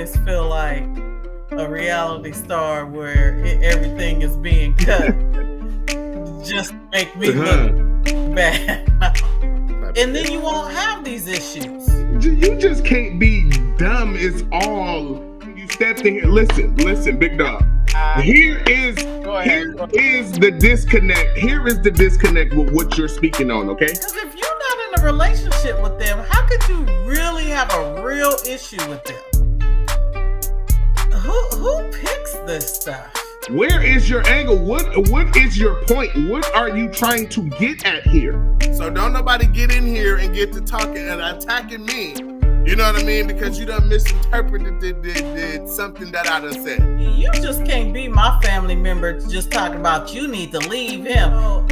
always feel like a reality star where everything is being cut just to make me look bad. And then you won't have these issues. You just can't be dumb is all. You stepped in here. Listen, big dog. Here is the disconnect. Here is the disconnect with what you're speaking on, okay? Because if you're not in a relationship with them, how could you really have a real issue with them? Who picks this stuff? Where is your angle? What is your point? What are you trying to get at here? So don't nobody get in here and get to talking and attacking me. You know what I mean? Because you done misinterpreted something that I done said. You just can't be my family member to just talk about you need to leave him.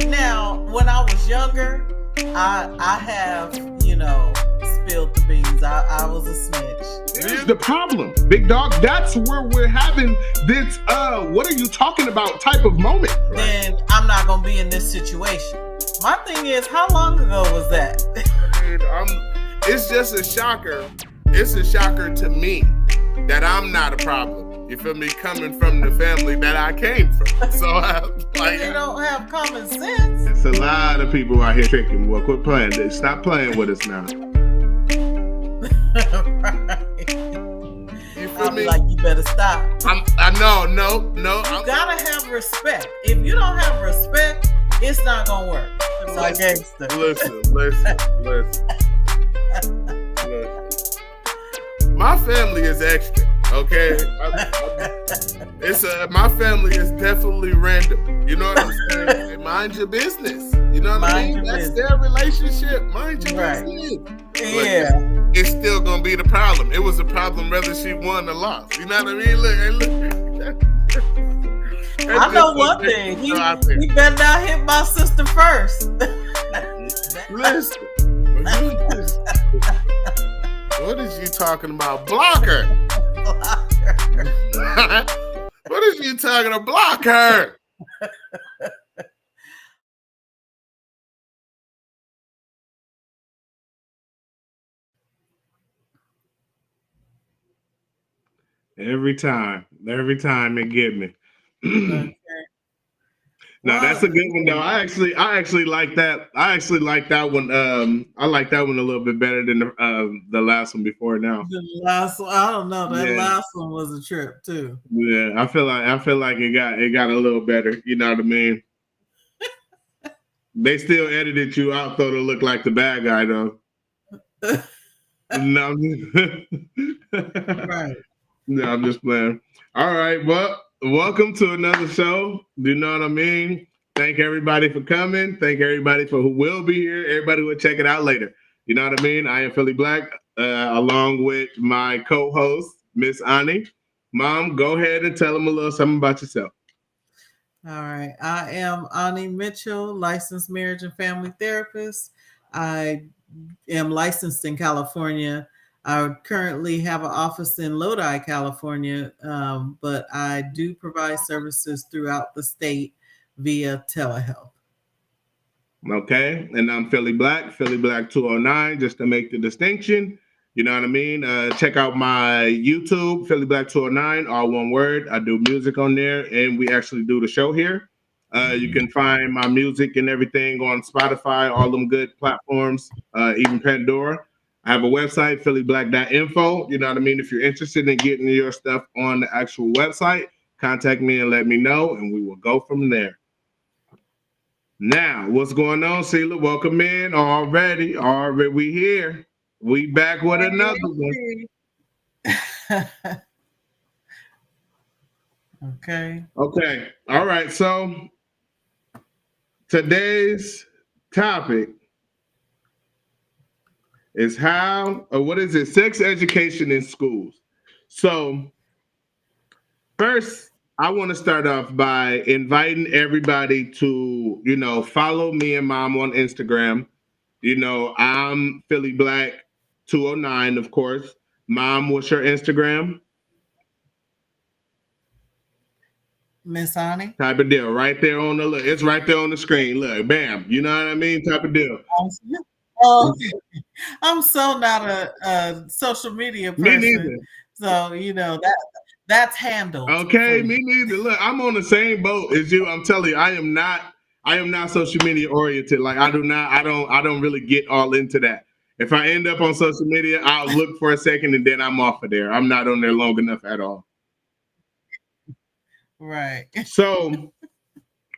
Now, when I was younger, I have, spilled the beans. I was a snitch. Here's the problem, big dog. That's where we're having this, what are you talking about type of moment. Then I'm not going to be in this situation. My thing is, how long ago was that? It's just a shocker. It's a shocker to me that I'm not a problem. You feel me? Coming from the family that I came from. So you don't have common sense. It's a lot of people out here tricking. Well, quit playing. Stop playing with us now. Right. You feel me? Like, you better stop. I know. You gotta have respect. If you don't have respect, it's not gonna work. It's like gangster. Listen. My family is extra, okay? My family is definitely random. You know what I'm saying? Mind your business. You know what I mean? That's their relationship. Mind your business. Yeah. But it's still gonna be the problem. It was a problem whether she won or lost. You know what I mean? Look. I know one thing. He better not hit my sister first. Listen. What is you talking about? Block her. What is you talking about? Block her. Every time it get me. Okay. No, that's a good one though. I actually like that. I actually like that one. I like that one a little bit better than the last one before now. The last one, I don't know. That last one was a trip too. Yeah, I feel like it got a little better. You know what I mean? They still edited you out though to look like the bad guy though. No, right. No, I'm just playing. All right, well. Welcome to another show. You know what I mean? Thank everybody for coming. Thank everybody for who will be here. Everybody will check it out later. You know what I mean? I am Philly Black, along with my co-host, Miss Ani. Mom, go ahead and tell them a little something about yourself. All right. I am Ani Mitchell, licensed marriage and family therapist. I am licensed in California. I currently have an office in Lodi, California, but I do provide services throughout the state via telehealth. Okay, and I'm Philly Black 209, just to make the distinction. You know what I mean? Check out my YouTube, Philly Black 209, all one word. I do music on there, and we actually do the show here. You can find my music and everything on Spotify, all them good platforms, even Pandora. I have a website, phillyblack.info. You know what I mean? If you're interested in getting your stuff on the actual website, contact me and let me know, and we will go from there. Now, what's going on, Sheila? Welcome in already. We here. We back with another one. Okay. All right. So today's topic is sex education in schools. So first, I want to start off by inviting everybody to, follow me and Mom on Instagram. I'm Philly Black 209, of course. Mom, what's your Instagram? Miss Ani. Type of deal. Right there on it's right there on the screen. Look, bam. You know what I mean? Type of deal. I'm so not a social media person. Me neither. So that's handled for Okay, you. me neither. Look, I'm on the same boat as you. I'm telling you, I am not social media oriented. Like I don't really get all into that. If I end up on social media, I'll look for a second and then I'm off of there. I'm not on there long enough at all. Right. So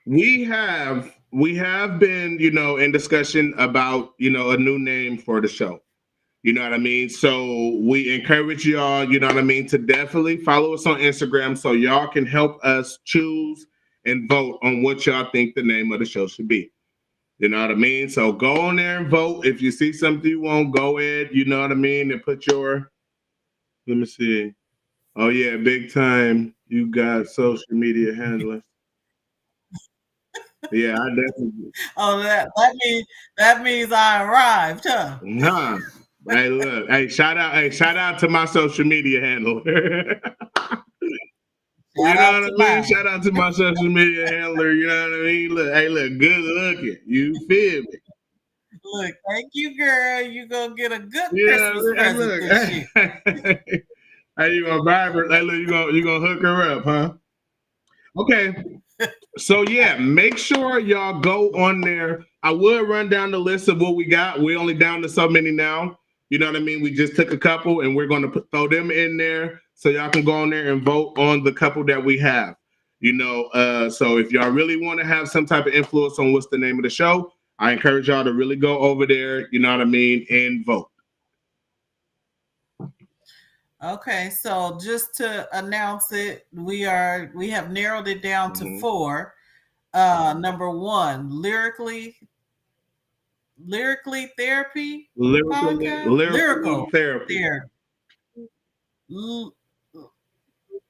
we have been, in discussion about, a new name for the show. You know what I mean? So we encourage y'all, you know what I mean, to definitely follow us on Instagram so y'all can help us choose and vote on what y'all think the name of the show should be. You know what I mean? So go on there and vote. If you see something you want, go ahead, you know what I mean, and put your, let me see. Oh yeah, big time. You got social media handlers. Yeah, I definitely. Oh, that means I arrived, huh? Nah. Hey, look. Hey, shout out to my social media handler. You know what I mean? Shout out to my social media handler. You know what I mean? Look, hey, look, good looking. You feel me? Look, thank you, girl. You gonna get a good Yeah, Christmas hey, present look. this year. Hey, you gonna buy her? Hey, look, you gonna hook her up, huh? Okay. So yeah, make sure y'all go on there. I would run down the list of what we got. We're only down to so many now. You know what I mean? We just took a couple and we're going to throw them in there so y'all can go on there and vote on the couple that we have. So if y'all really want to have some type of influence on what's the name of the show, I encourage y'all to really go over there, you know what I mean, and vote. Okay, so just to announce it, we have narrowed it down to 4. Number 1, lyrically therapy podcast. Lyrical therapy.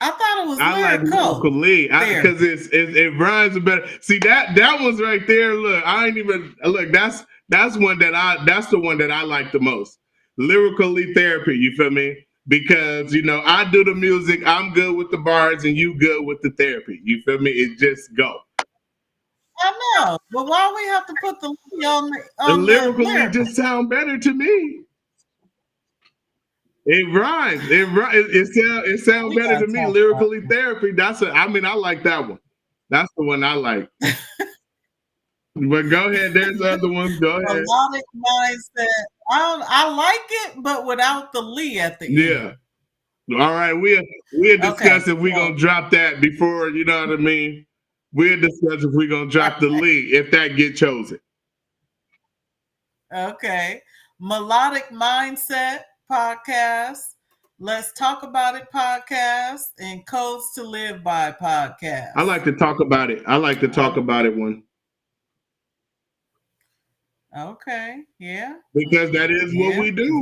I thought it was I like lyrically because it rhymes better. See that one's right there. Look, I ain't even look. That's the one that I like the most. Lyrically therapy. You feel me? Because I do the music. I'm good with the bars, and you good with the therapy. You feel me? It just go. I know, but why we have to put the on the lyrically just sound better to me. It rhymes. It sounds better to me. Lyrically therapy. I like that one. That's the one I like. But go ahead. There's other ones. Go ahead. Melodic mindset. I like it, but without the Lee at the end. Yeah. All right. We'll discuss if we're gonna drop that before. You know what I mean? We'll discuss if we're gonna drop the Lee if that get chosen. Okay. Melodic mindset podcast. Let's talk about it podcast and Codes to Live By podcast. I like to talk about it. One. Okay. Yeah. Because that is what we do.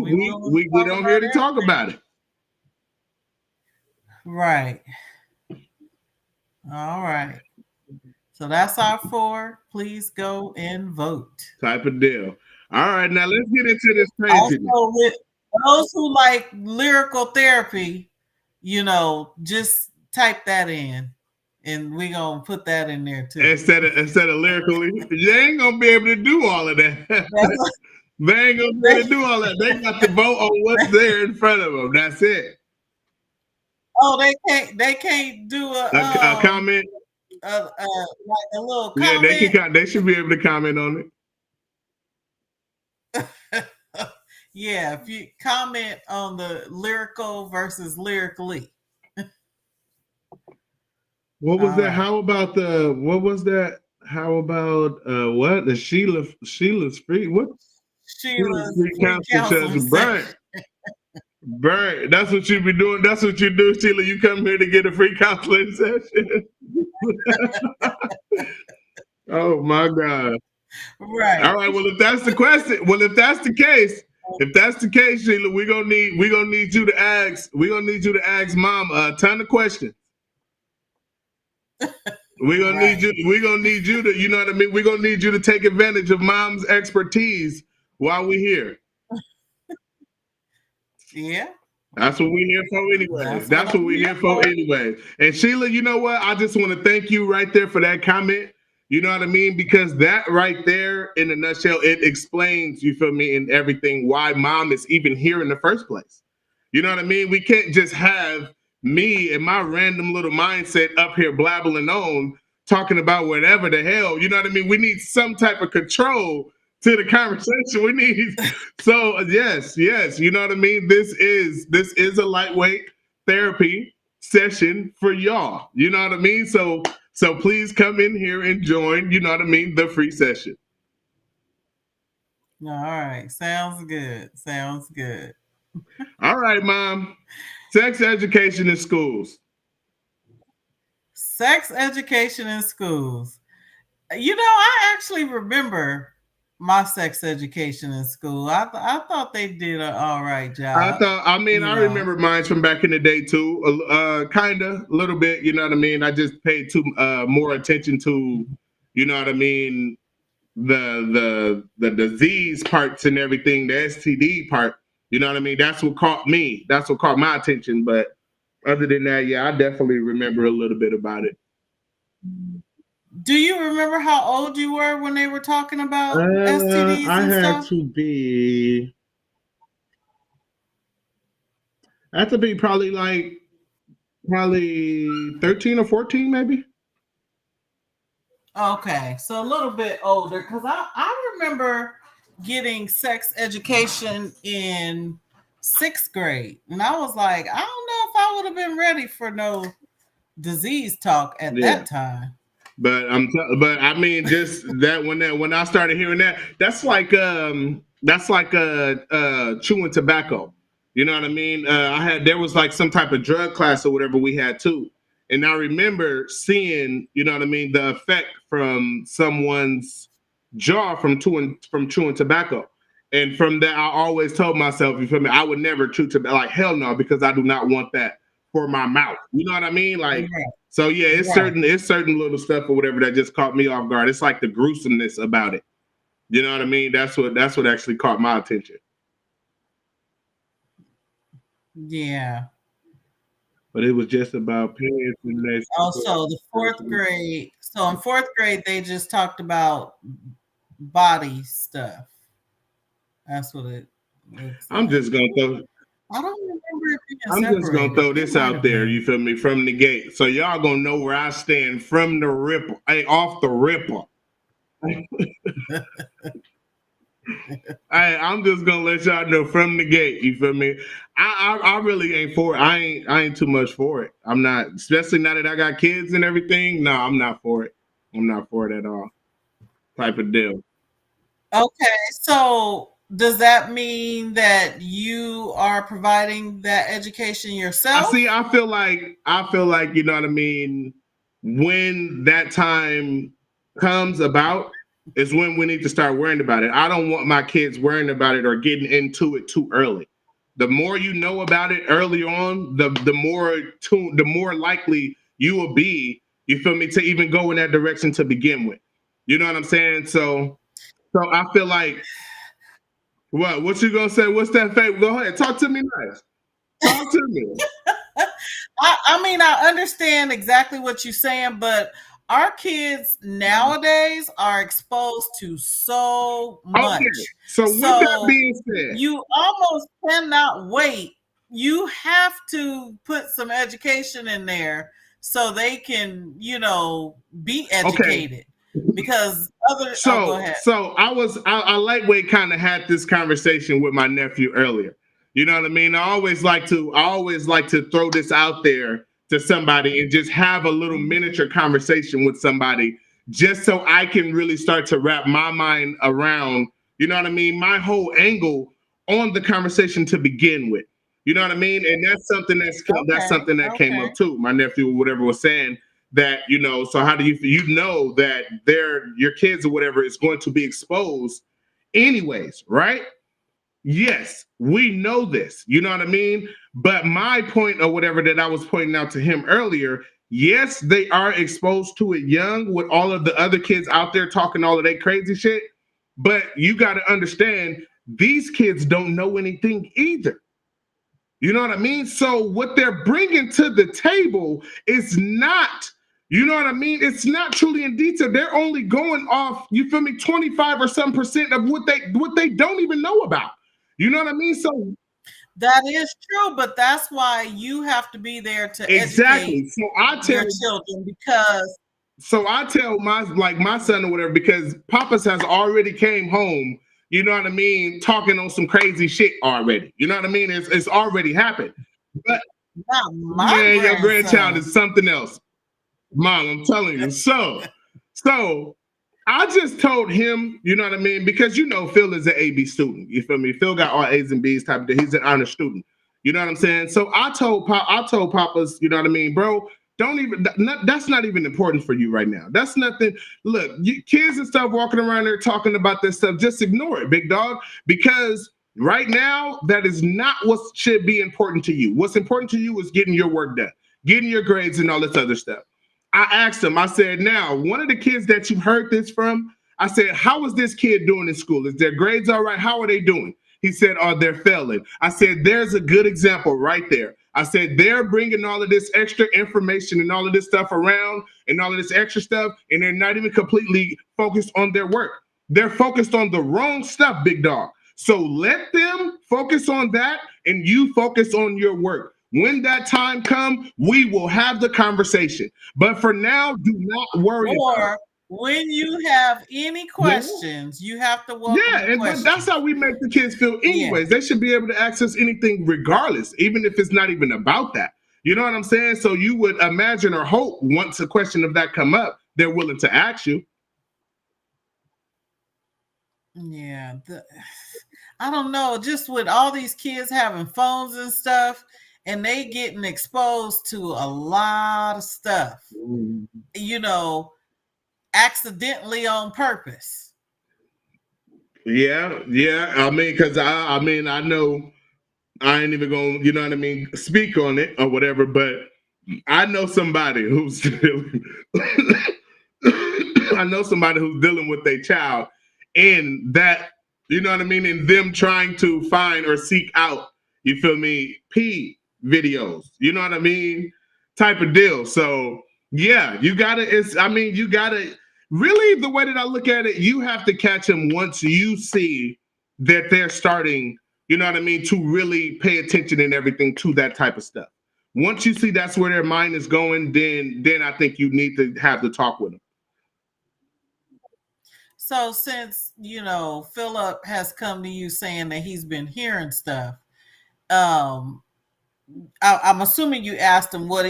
We get on here to talk about it. Right. All right. So that's our 4. Please go and vote. Type of deal. All right, now let's get into this craziness. Also, with those who like lyrical therapy, just type that in, and we're gonna put that in there too. Instead of lyrically, they ain't gonna be able to do all of that. They ain't gonna be able to do all that. They got to vote on what's there in front of them. That's it. Oh, they can't do a comment. Like a little comment. Yeah, they should be able to comment on it. Yeah, if you comment on the lyrical versus lyrically. What was that? Right. How about what was that? How about what? The Sheila's free what? Sheila's free counseling Burnt. Burnt. That's what you be doing. That's what you do, Sheila. You come here to get a free counseling session. Oh my God. Right. All right. Well, if that's the question, if that's the case, Sheila, we're gonna need you to ask Mom a ton of questions. We're gonna need you to, you know what I mean? We're gonna need you to take advantage of Mom's expertise while we're here. Yeah. That's what we're here for anyway. That's what we're here for anyway. And Sheila, you know what? I just want to thank you right there for that comment. You know what I mean? Because that right there, in a nutshell, it explains, you feel me, in everything, why Mom is even here in the first place. You know what I mean? We can't just have me and my random little mindset up here blabbling on, talking about whatever the hell. You know what I mean? We need some type of control to the conversation. We need so yes. You know what I mean? This is a lightweight therapy session for y'all. You know what I mean? So please come in here and join, you know what I mean, the free session. All right. Sounds good. All right, Mom. Sex education in schools. Sex education in schools. You know, I actually remember my sex education in school. I thought they did an all right job. I remember mine from back in the day too. Kind of, a little bit. You know what I mean? I just paid more attention to, you know what I mean, the disease parts and everything, the STD part. You know what I mean? That's what caught me. That's what caught my attention. But other than that, yeah, I definitely remember a little bit about it. Do you remember how old you were when they were talking about STDs I and had stuff? I had to be probably 13 or 14, maybe. Okay, so a little bit older, because I remember getting sex education in 6th grade, and I was like, I don't know if I would have been ready for no disease talk at that time. But I mean, just that when I started hearing that, that's like chewing tobacco. You know what I mean? There was like some type of drug class or whatever we had too. And I remember seeing, you know what I mean, the effect from someone's jaw from chewing tobacco. And from that, I always told myself, you feel me, I would never chew tobacco. Like, hell no, because I do not want that for my mouth. You know what I mean? Like, so yeah, it's certain little stuff or whatever that just caught me off guard. It's like the gruesomeness about it. You know what I mean? That's what actually caught my attention. Yeah. But it was just about parents and this. Also, the 4th grade. So in 4th grade, they just talked about body stuff. That's what it looks I'm like. just gonna throw. I don't remember it being I'm separated. just gonna throw this out there. You feel me? From the gate, so y'all gonna know where I stand from the ripper. Hey, off the ripper. I'm just gonna let y'all know from the gate. You feel me? I really ain't for it. I ain't too much for it. I'm not, especially now that I got kids and everything. No, I'm not for it. I'm not for it at all. Type of deal. Okay, so does that mean that you are providing that education yourself? I feel like you know what I mean. When that time comes about, is when we need to start worrying about it. I don't want my kids worrying about it or getting into it too early. The more you know about it early on, the more likely you will be, you feel me, to even go in that direction to begin with. You know what I'm saying? So I feel like, what you gonna say? What's that fake? Go ahead, talk to me nice. Talk to me. I mean, I understand exactly what you're saying, but our kids nowadays are exposed to so much. Okay. So with that being said, you almost cannot wait. You have to put some education in there so they can, you know, be educated. Okay. Because go ahead. So I lightweight kind of had this conversation with my nephew earlier. You know what I mean? I always like to throw this out there to somebody and just have a little miniature conversation with somebody, just so I can really start to wrap my mind around, you know what I mean, my whole angle on the conversation to begin with. You know what I mean? And that's something that came up too. My nephew or whatever was saying that, you know, so how do you know that your kids or whatever is going to be exposed anyways, right? Yes, we know this. You know what I mean? But my point or whatever that I was pointing out to him earlier, yes, they are exposed to it young with all of the other kids out there talking all of that crazy shit. But you got to understand, these kids don't know anything either. You know what I mean? So what they're bringing to the table is not, you know what I mean? It's not truly in detail. They're only going off, you feel me, 25 or some % of what they don't even know about. You know what I mean? So, That is true, but that's why you have to be there to educate Exactly. So I your tell children, because my son or whatever, because Papa's has already came home, you know what I mean, talking on some crazy shit already. You know what I mean? It's already happened. But not my man, your grandchild grandson. is something else. Mom, I'm telling you. So I just told him, you know what I mean? Because you know Phil is an AB student. You feel me? Phil got all A's and B's type of thing. He's an honor student. You know what I'm saying? So I told Papa's, you know what I mean, bro, don't even that's not even important for you right now. That's nothing. Look, kids and stuff walking around there talking about this stuff, just ignore it, big dog, because right now that is not what should be important to you. What's important to you is getting your work done, getting your grades and all this other stuff. I asked him, I said, now, one of the kids that you heard this from, I said, how is this kid doing in school? Is their grades all right? How are they doing? He said, oh, they're failing. I said, there's a good example right there. I said, they're bringing all of this extra information and all of this stuff around and all of this extra stuff, and they're not even completely focused on their work. They're focused on the wrong stuff, big dog. So let them focus on that, and you focus on your work. When that time comes, we will have the conversation. But for now, do not worry about it. Or when you have any questions, you have to welcome Yeah, the but questions. that's how we make the kids feel anyways. They should be able to access anything regardless, even if it's not even about that. You know what I'm saying? So you would imagine or hope once a question of that come up, they're willing to ask you. Yeah, I don't know. Just with all these kids having phones and stuff, and they getting exposed to a lot of stuff, you know, accidentally on purpose. Yeah. I mean, because I know I ain't even gonna, you know what I mean, speak on it or whatever, but I know somebody who's I know somebody who's dealing with a child, and that, you know what I mean, and them trying to find or seek out, you feel me, P videos, you know what I mean, type of deal. So yeah, you gotta really, the way that I look at it, you have to catch them once you see that they're starting, you know what I mean, to really pay attention and everything to that type of stuff. Once you see that's where their mind is going, then I think you need to have the talk with them. So since, you know, Philip has come to you saying that he's been hearing stuff, I'm assuming you asked him what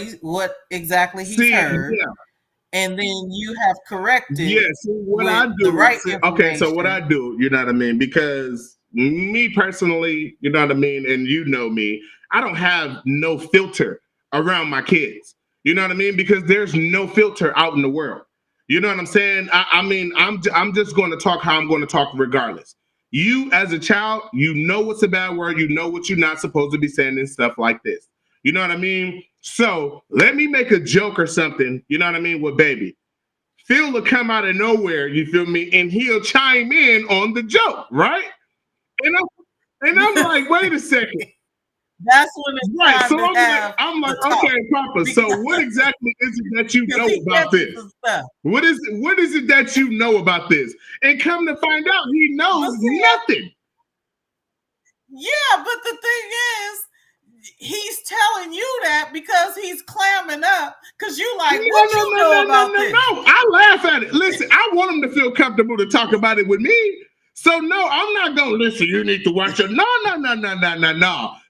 exactly he's heard, Yeah. and then you have corrected. Yeah, so what I do, the right okay, so what I information. do, you know what I mean? Because me personally, you know what I mean, and you know me, I don't have no filter around my kids. You know what I mean? Because there's no filter out in the world. You know what I'm saying? I mean, I'm just going to talk how I'm going to talk regardless. You as a child, you know what's a bad word, you know what you're not supposed to be saying and stuff like this. You know what I mean? So let me make a joke or something, you know what I mean, with baby. Phil will come out of nowhere, you feel me, and he'll chime in on the joke, right? And I'm like, wait a second. That's when it's Right. time So to have I'm like, the talk. okay, Papa. So what exactly is it that you know He about catches this? some stuff. What is it that you know about this? And come to find out, he knows nothing. Yeah, but the thing is, he's telling you that because he's clamming up. Because you like, what you know about this? No, I laugh at it. Listen, I want him to feel comfortable to talk about it with me. So no, I'm not gonna listen. You need to watch it. No.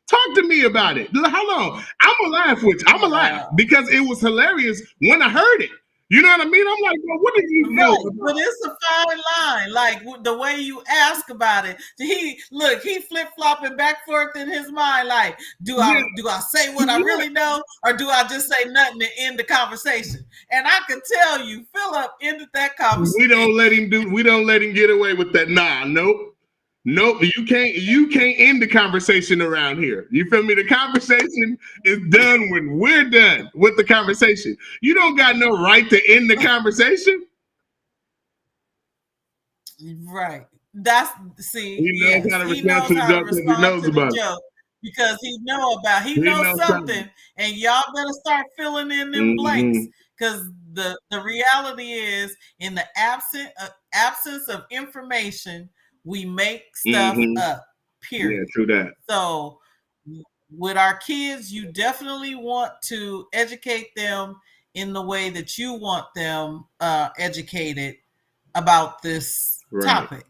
Talk to me about it. How long? I'm gonna laugh with you. I'm gonna laugh because it was hilarious when I heard it. You know what I mean? I'm like, well, what do you know? But it's a fine line. Like the way you ask about it. He flip flopping back forth in his mind. Like, do I say what I really know, or do I just say nothing to end the conversation? And I can tell you, Philip ended that conversation. We don't let him get away with that. Nah, nope. You can't end the conversation around here. You feel me? The conversation is done when we're done with the conversation. You don't got no right to end the conversation. Right. That's he knows how to respond to the joke because he knows about it. Because he knows something, and y'all better start filling in them blanks. Because the reality is, in the absence of information, we make stuff up. Period. Yeah, true that. So with our kids, you definitely want to educate them in the way that you want them educated about this topic.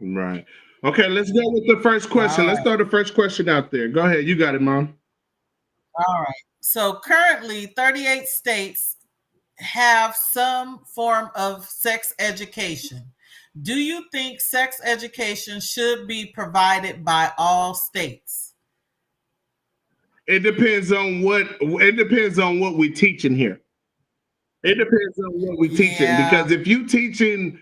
Right. Okay, let's go with the first question. Let's throw the first question out there. Go ahead. You got it, Mom. All right. So currently, 38 states have some form of sex education. Do you think sex education should be provided by all states? It depends on what we teaching here. It depends on what we teaching, because if you teaching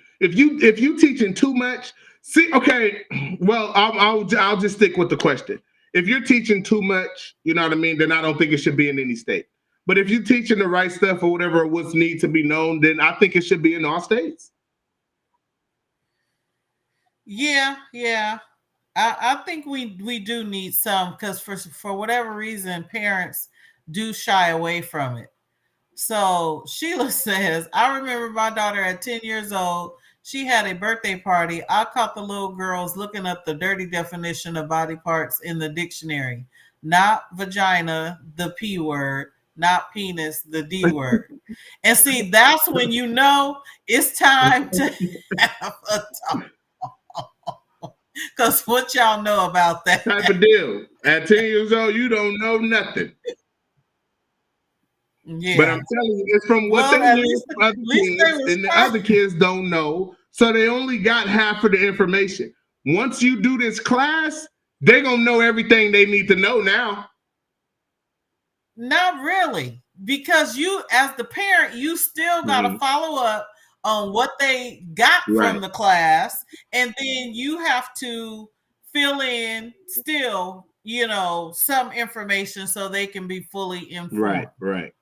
too much, see, okay, well, I'll just stick with the question. If you're teaching too much, you know what I mean, then I don't think it should be in any state. But if you're teaching the right stuff or whatever what's need to be known, then I think it should be in all states. Yeah. I think we do need some, because for whatever reason, parents do shy away from it. So Sheila says, I remember my daughter at 10 years old. She had a birthday party. I caught the little girls looking up the dirty definition of body parts in the dictionary. Not vagina, the P word, not penis, the D word. And see, that's when you know it's time to have a talk. Because what y'all know about that type of deal. At 10 years old, you don't know nothing. Yeah. But I'm telling you, it's from what they hear from other kids, and the other kids don't know. So they only got half of the information. Once you do this class, they're going to know everything they need to know now. Not really. Because you, as the parent, you still got to follow up on what they got from the class. And then you have to fill in still, you know, some information so they can be fully informed. Right.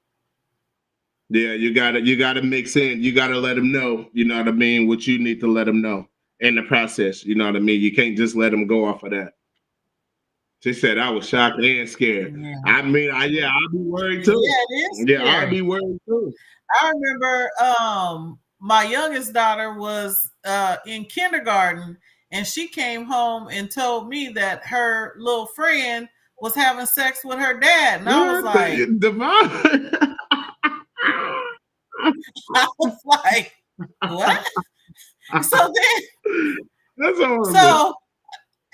Yeah, you gotta mix in. You gotta let them know, you know what I mean, what you need to let them know in the process. You know what I mean? You can't just let them go off of that. She said I was shocked and scared. Yeah. I mean, I'd be worried too. Yeah, it is scary. Yeah, I'd be worried too. I remember my youngest daughter was in kindergarten, and she came home and told me that her little friend was having sex with her dad. And I was like, Devon. I was like, what? So then, that's horrible. So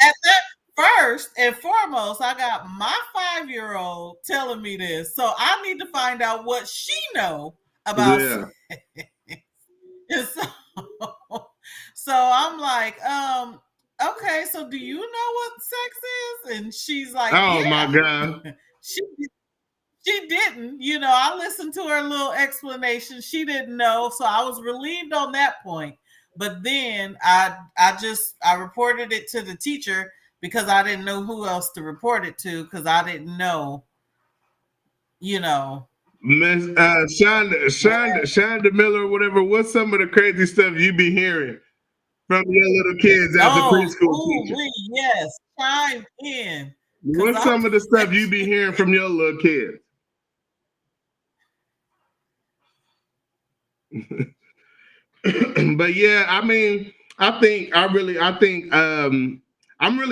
at that, first and foremost, I got my 5-year-old telling me this, so I need to find out what she know about sex. And so I'm like, okay, so do you know what sex is? And she's like, oh yeah. My God. She didn't, you know, I listened to her little explanation. She didn't know. So I was relieved on that point. But then I reported it to the teacher because I didn't know who else to report it to, because I didn't know, you know. Miss Shonda Miller, whatever, what's some of the crazy stuff you be hearing from your little kids as a preschool teacher? Yes, chime in. What's some of the stuff you be hearing from your little kids? But yeah, I mean, I'm really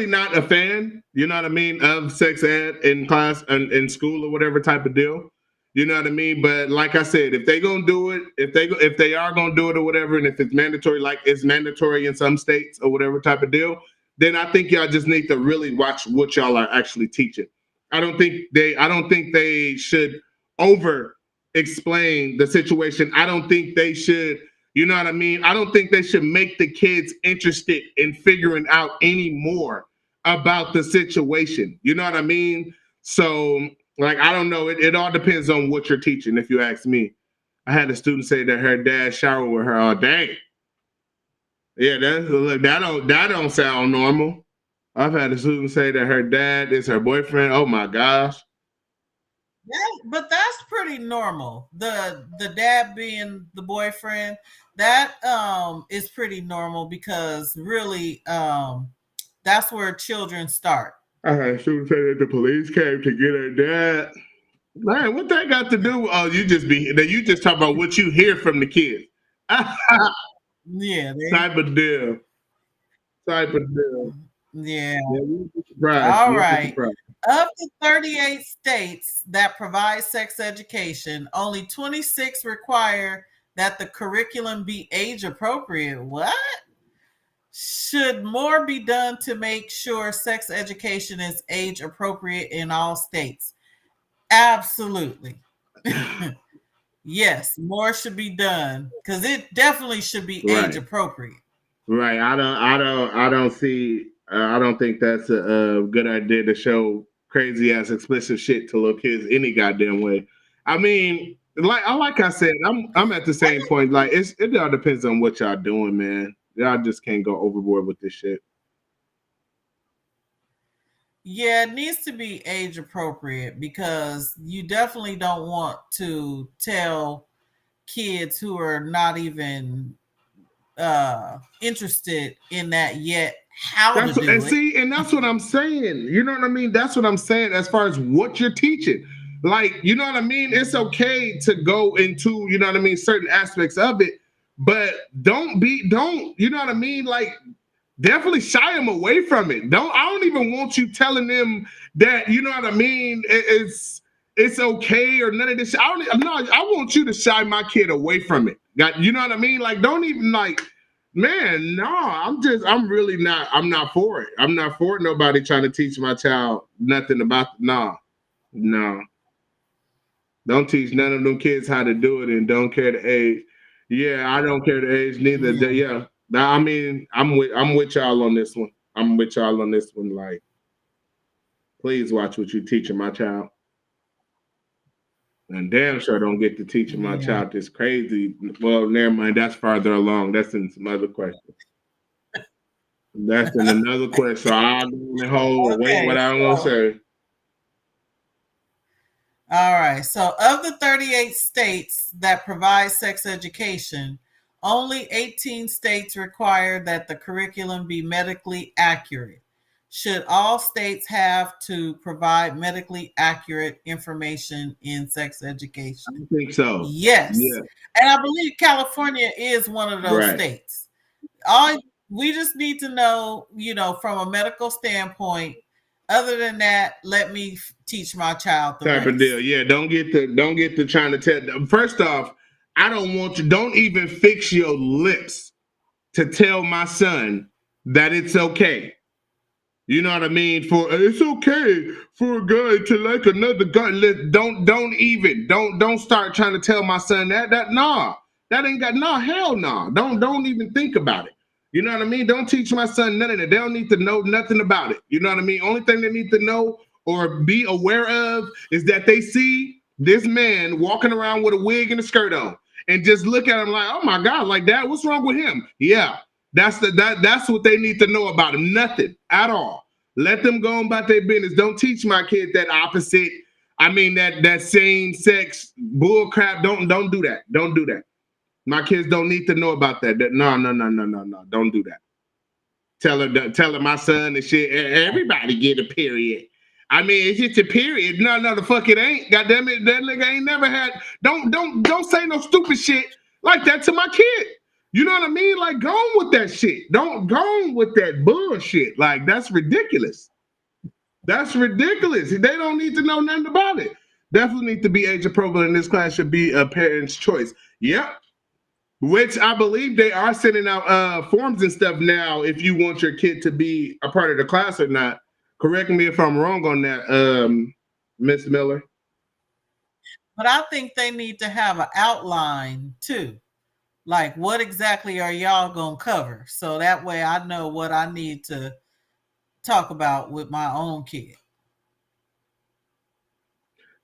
not a fan, you know what I mean, of sex ed in class and in school or whatever type of deal. You know what I mean? But like I said, if they gonna do it, if they are gonna do it or whatever, and if it's mandatory, like it's mandatory in some states or whatever type of deal, then I think y'all just need to really watch what y'all are actually teaching. I don't think they should over explain the situation. I don't think they should, you know what I mean? I don't think they should make the kids interested in figuring out any more about the situation. You know what I mean? So, like, I don't know. It all depends on what you're teaching, if you ask me. I had a student say that her dad showered with her all day. Yeah, that don't sound normal. I've had a student say that her dad is her boyfriend. Oh my gosh. Yeah, but that's pretty normal. The dad being the boyfriend, that is pretty normal, because really that's where children start. I had a student say that the police came to get her dad. Man, what that got to do? Oh, you just talk about what you hear from the kids. Yeah. Type of deal. Yeah. All right. Of the 38 states that provide sex education, only 26 require that the curriculum be age appropriate. What? Should more be done to make sure sex education is age appropriate in all states? Absolutely. Yes, more should be done because it definitely should be Right. age appropriate. Right. I don't see. I don't think that's a good idea to show crazy ass explicit shit to little kids any goddamn way. I mean, like I said, I'm at the same point. Like it all depends on what y'all doing, man. Y'all just can't go overboard with this shit. Yeah, it needs to be age appropriate because you definitely don't want to tell kids who are not even interested in that yet how That's to do and it. see, and that's what I'm saying. You know what I mean? That's what I'm saying as far as what you're teaching. Like, you know what I mean? It's okay to go into, you know what I mean, certain aspects of it, but don't, you know what I mean? Like, definitely shy them away from it. I don't even want you telling them that, you know what I mean, it's okay or none of this. I want you to shy my kid away from it. You know what I mean? Like, don't even like, man, no, I'm not for it. I'm not for nobody trying to teach my child nothing about, no. Don't teach none of them kids how to do it and don't care the age. Yeah, I don't care the age neither. Yeah. I mean, I'm with y'all on this one. Like, please watch what you're teaching my child. And damn sure don't get to teaching my child this crazy. Well, never mind. That's farther along. That's in some other question. That's in another question. So I'll go in the hole and wait what I'm going to say. All right. So of the 38 states that provide sex education, only 18 states require that the curriculum be medically accurate. Should all states have to provide medically accurate information in sex education? I think so. Yes. Yeah. And I believe California is one of those states. We just need to know, you know, from a medical standpoint. Other than that, let me teach my child the type of deal. Yeah, don't get to trying to tell. First off, I don't want you. Don't even fix your lips to tell my son that it's okay. You know what I mean? For it's okay for a guy to like another guy. Don't start trying to tell my son that that ain't got hell no. Don't even think about it. You know what I mean? Don't teach my son none of that. They don't need to know nothing about it. You know what I mean? Only thing they need to know or be aware of is that they see this man walking around with a wig and a skirt on and just look at him like, oh my God, like that, what's wrong with him? Yeah, that's what they need to know about him. Nothing at all. Let them go on about their business. Don't teach my kid that opposite. I mean, that same sex bull crap. Don't do that. Don't do that. My kids don't need to know about that. No. Don't do that. Tell her my son and shit. Everybody get a period. I mean, it's just a period. No, the fuck it ain't. God damn it, that nigga ain't never had. Don't say no stupid shit like that to my kid. You know what I mean? Like, go on with that shit. Don't go on with that bullshit. Like, that's ridiculous. That's ridiculous. They don't need to know nothing about it. Definitely need to be age appropriate in this class. Should be a parent's choice. Yep. Which I believe they are sending out forms and stuff now if you want your kid to be a part of the class or not. Correct me if I'm wrong on that, Miss Miller. But I think they need to have an outline too. Like, what exactly are y'all going to cover? So that way I know what I need to talk about with my own kid.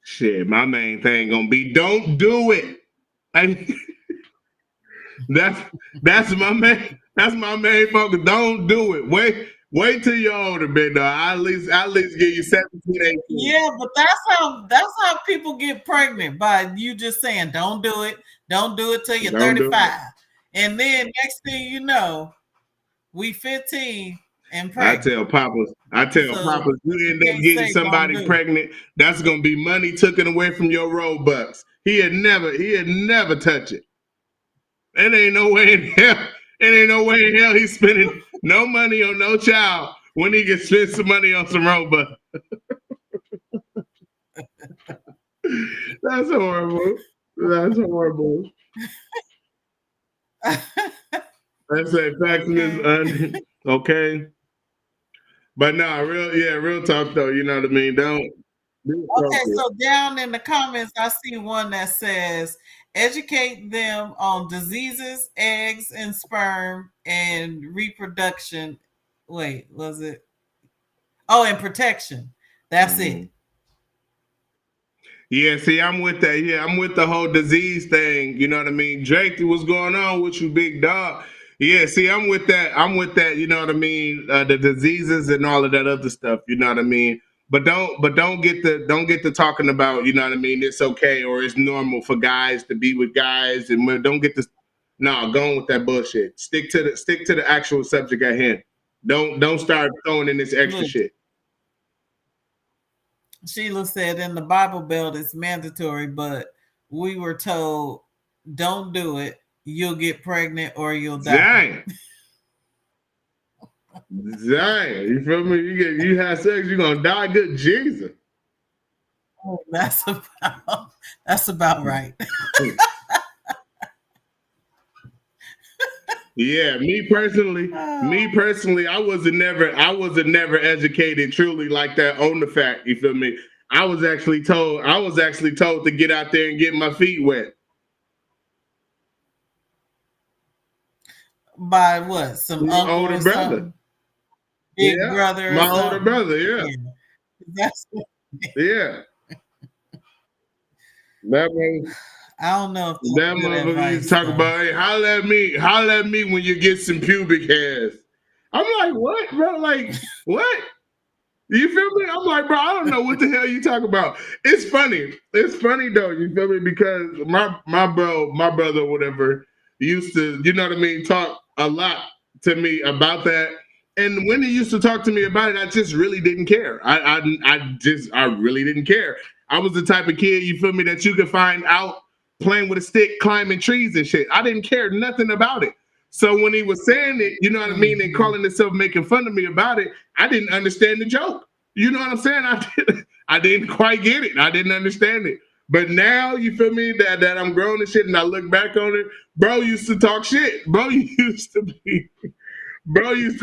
Shit, my main thing going to be don't do it. That's my main focus. Don't do it. Wait till you're older, bit dog. I at least give you 17, 18. Yeah, but that's how people get pregnant, by you just saying don't do it. Don't do it till you're 35. And then next thing you know, we 15 and pregnant. I tell Papas, you end up getting somebody pregnant, that's gonna be money taken away from your Robux. He'd never touch it. It ain't no way in hell he's spending no money on no child when he can spend some money on some Robux. That's horrible. That's horrible. I say faxing is okay. But no, real talk though. You know what I mean? Don't. Okay, so down in the comments, I see one that says, educate them on diseases, eggs and sperm, and reproduction. Wait, was it? Oh, and protection. That's it. Yeah, see, I'm with that. Yeah, I'm with the whole disease thing. You know what I mean? Drake, what's going on with you, big dog? Yeah, see, I'm with that. I'm with that. You know what I mean? The diseases and all of that other stuff. You know what I mean? But don't get to talking about, you know what I mean, it's okay or it's normal for guys to be with guys, and don't get this. No, going with that bullshit. Stick to the actual subject at hand. Don't start throwing in this extra shit. Sheila said in the Bible Belt it's mandatory, but we were told don't do it. You'll get pregnant or you'll die. Dang, you feel me? You have sex, you're gonna die. Good Jesus. Oh, that's about right. Yeah, me personally, I wasn't never educated truly like that on the fact. You feel me? I was actually told to get out there and get my feet wet. By what? Some older brother. Big brother. My older brother, yeah. That's yeah. That man, I don't know if that motherfucker used to talk about, hey, holla at me when you get some pubic hairs. I'm like, what, bro? Like, what? You feel me? I'm like, bro, I don't know what the hell you talk about. It's funny. It's funny though, you feel me? Because my brother, whatever, used to, you know what I mean, talk a lot to me about that. And when he used to talk to me about it, I just really didn't care. I really didn't care. I was the type of kid, you feel me, that you could find out playing with a stick, climbing trees and shit. I didn't care nothing about it. So when he was saying it, you know what I mean, and calling himself making fun of me about it, I didn't understand the joke. You know what I'm saying? I didn't quite get it. I didn't understand it. But now, you feel me, that I'm grown and shit, and I look back on it, bro used to talk shit. Bro used to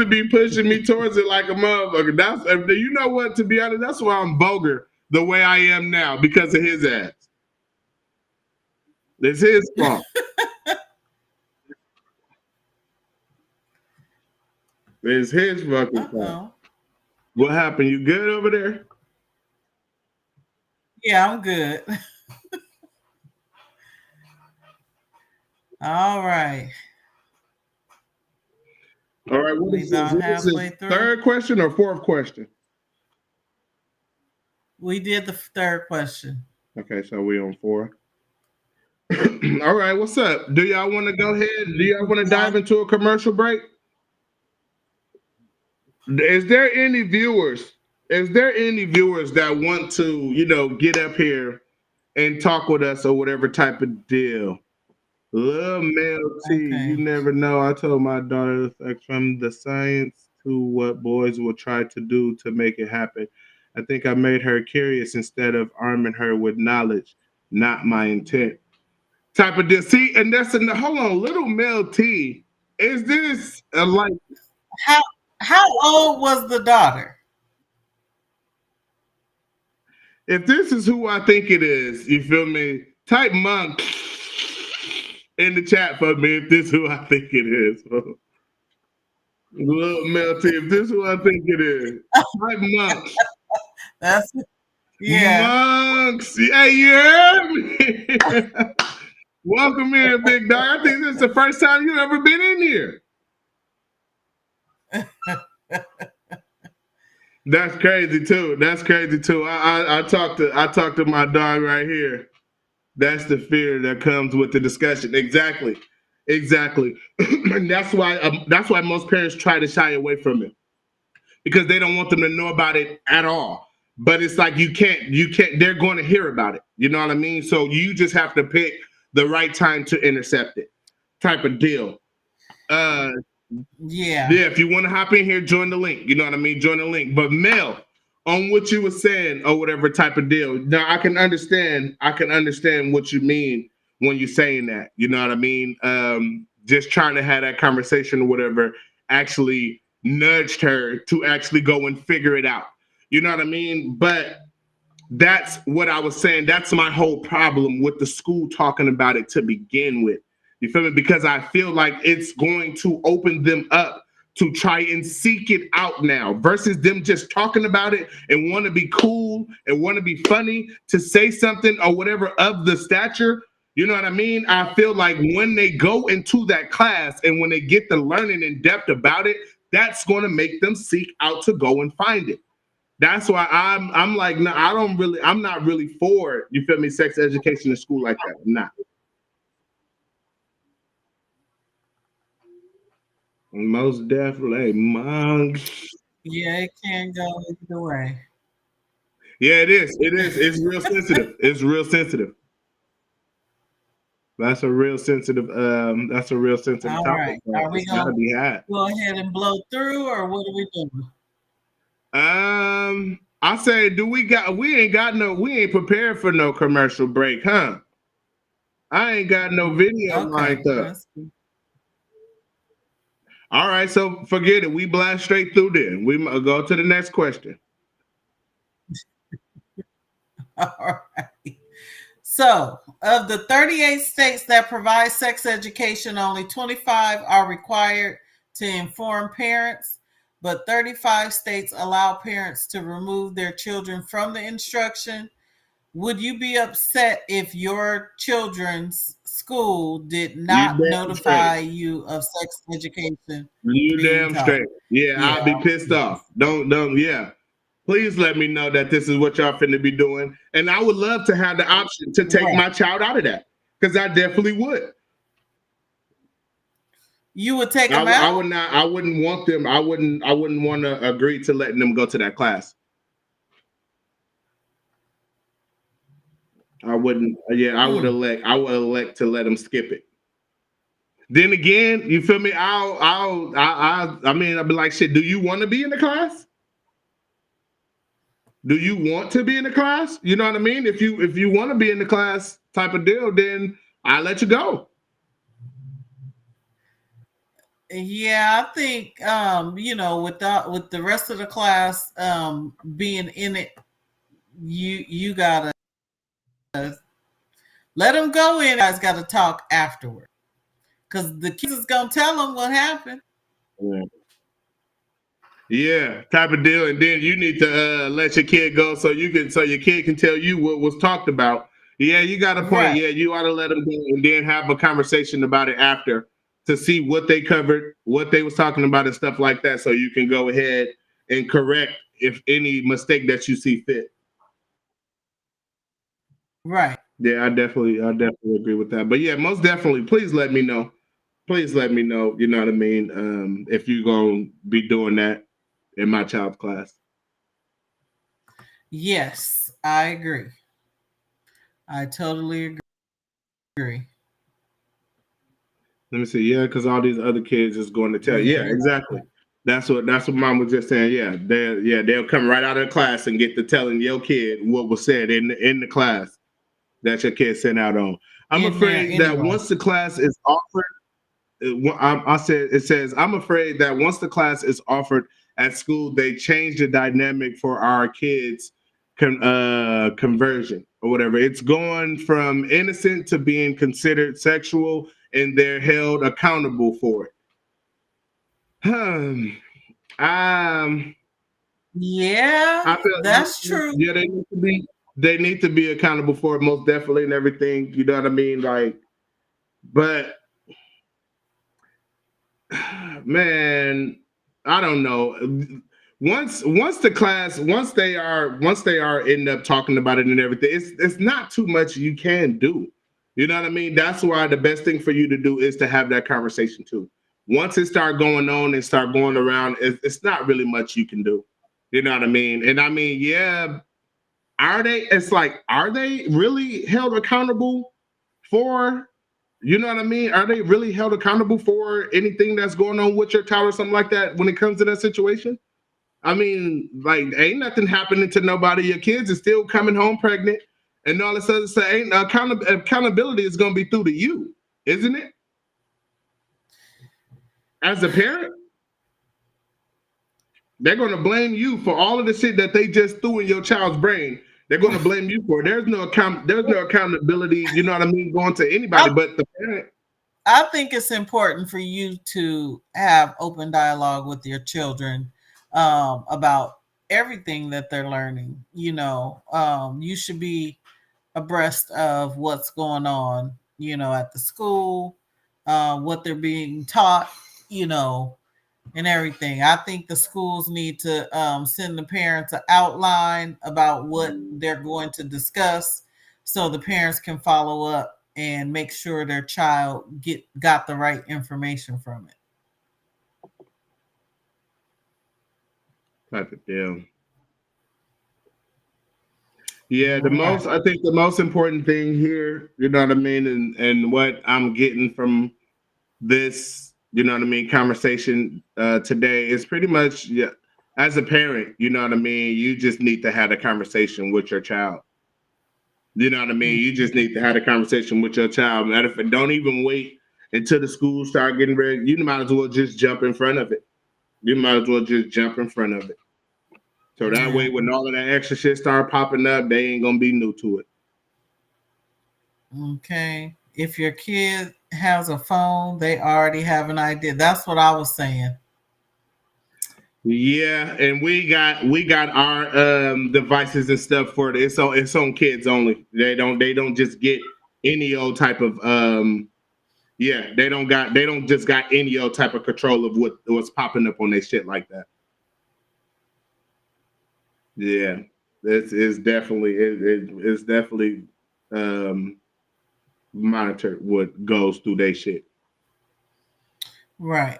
be pushing me towards it like a motherfucker. You know what? To be honest, that's why I'm vulgar the way I am now, because of his ass. It's his fault. It's his fucking fault. What happened? You good over there? Yeah, I'm good. All right. All right. What is this? Third question or fourth question? We did the third question. Okay, so we on 4. All right, what's up? Do y'all want to go ahead? Do y'all want to dive into a commercial break? Is there any viewers that want to, you know, get up here and talk with us or whatever type of deal? Lil Mel T, you never know. I told my daughter, like, from the science to what boys will try to do to make it happen. I think I made her curious instead of arming her with knowledge, not my intent. Type of deal. See, and hold on, Little Mel T, is this like how old was the daughter? If this is who I think it is, you feel me? Type monk in the chat for me if this is who I think it is. Little Mel T, if this is who I think it is, type monk. That's monks. Hey, you heard me? Welcome in, big dog. I think this is the first time you've ever been in here. That's crazy too. I talked to my dog right here. That's the fear that comes with the discussion. Exactly. And that's why most parents try to shy away from it, because they don't want them to know about it at all. But it's like you can't. They're going to hear about it. You know what I mean? So you just have to pick the right time to intercept it, type of deal. Yeah. If you want to hop in here, join the link. You know what I mean? Join the link. But Mel, on what you were saying or whatever type of deal. Now I can understand what you mean when you're saying that. You know what I mean? Just trying to have that conversation or whatever actually nudged her to actually go and figure it out. You know what I mean? But that's what I was saying. That's my whole problem with the school talking about it to begin with. You feel me? Because I feel like it's going to open them up to try and seek it out now versus them just talking about it and want to be cool and want to be funny to say something or whatever of the stature. You know what I mean? I feel like when they go into that class and when they get the learning in depth about it, that's going to make them seek out to go and find it. That's why I'm like, no, I'm not really for, you feel me, sex education in school like that. I'm not. Most definitely, monks. Yeah, it can go either way. Yeah, it is. It is. It's real sensitive. It's real sensitive. That's a real sensitive. That's a real sensitive All topic. right. Are we It's gotta gonna be had. go ahead and blow through, or what are we doing? I say, we ain't prepared for no commercial break, huh? I ain't got no video lined up. That's good. All right, so forget it. We blast straight through then. We go to the next question. All right. So, of the 38 states that provide sex education, only 25 are required to inform parents, but 35 states allow parents to remove their children from the instruction. Would you be upset if your children's school did not notify you of sex education? You damn straight. Yeah, I'll be pissed off. Don't, yeah. Please let me know that this is what y'all finna be doing. And I would love to have the option to take my child out of that. Because I definitely would. You would take them out? I wouldn't want them. I wouldn't want to agree to letting them go to that class. I wouldn't. Yeah, I would elect to let them skip it. Then again, you feel me? I mean, I'd be like, shit, do you want to be in the class? Do you want to be in the class? You know what I mean? If you want to be in the class type of deal, then I let you go. Yeah, I think with the rest of the class being in it, you gotta let them go in. You guys gotta talk afterward, because the kids is gonna tell them what happened. Yeah, type of deal. And then you need to let your kid go so your kid can tell you what was talked about. Yeah, you got a point. Right. Yeah, you ought to let them go and then have a conversation about it after to see what they covered, what they was talking about and stuff like that. So you can go ahead and correct if any mistake that you see fit. Right. Yeah, I definitely agree with that. But yeah, most definitely, please let me know. Please let me know, you know what I mean, if you're going to be doing that in my child's class. Yes, I agree. I totally agree. Let me see. Yeah, because all these other kids is going to tell. Yeah, exactly. That's what Mom was just saying. Yeah, they'll come right out of the class and get to telling your kid what was said in the class that your kid sent out on. I'm afraid that once the class is offered, it says, I'm afraid that once the class is offered at school, they change the dynamic for our kids' conversion or whatever. It's going from innocent to being considered sexual, and they're held accountable for it. Yeah, that's true. Yeah, they need to be accountable for it, most definitely, and everything. You know what I mean? Like, but man, I don't know. Once they end up talking about it and everything, it's not too much you can do. You know what I mean? That's why the best thing for you to do is to have that conversation too. Once it start going on and start going around, it's not really much you can do. You know what I mean? And I mean, yeah, are they really held accountable for? You know what I mean? Are they really held accountable for anything that's going on with your child or something like that when it comes to that situation? I mean, like, ain't nothing happening to nobody. Your kids are still coming home pregnant, and all this other stuff. Ain't accountability is going to be through to you, isn't it? As a parent, they're going to blame you for all of the shit that they just threw in your child's brain. They're going to blame you for it. There's no accountability. You know what I mean? Going to anybody but the parent. I think it's important for you to have open dialogue with your children about everything that they're learning. You know, you should be abreast of what's going on, you know, at the school, what they're being taught, you know, and everything. I think the schools need to send the parents an outline about what they're going to discuss so the parents can follow up and make sure their child got the right information from it. Type of deal. Yeah, I think the most important thing here, you know what I mean, and what I'm getting from this, you know what I mean, conversation today is pretty much, yeah, as a parent, you know what I mean, you just need to have a conversation with your child. You know what I mean? You just need to have a conversation with your child. Matter of fact, don't even wait until the school start getting ready. You might as well just jump in front of it. You might as well just jump in front of it. So that way, when all of that extra shit start popping up, they ain't gonna be new to it. Okay. If your kid has a phone, they already have an idea. That's what I was saying. Yeah, and we got our devices and stuff for it. It's on kids only. They don't just get any old type of they don't just got any old type of control of what's popping up on their shit like that. Yeah, it's definitely monitored what goes through their shit. Right.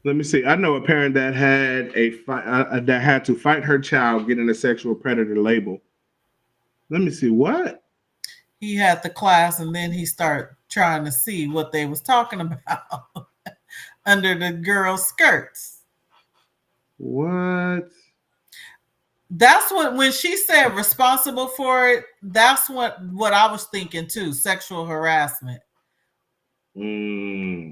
Let me see. I know a parent that had that had to fight her child getting a sexual predator label. Let me see. What? He had the class, and then he started trying to see what they was talking about under the girls' skirts. What? That's what, when she said responsible for it, that's what I was thinking too. Sexual harassment. Yeah.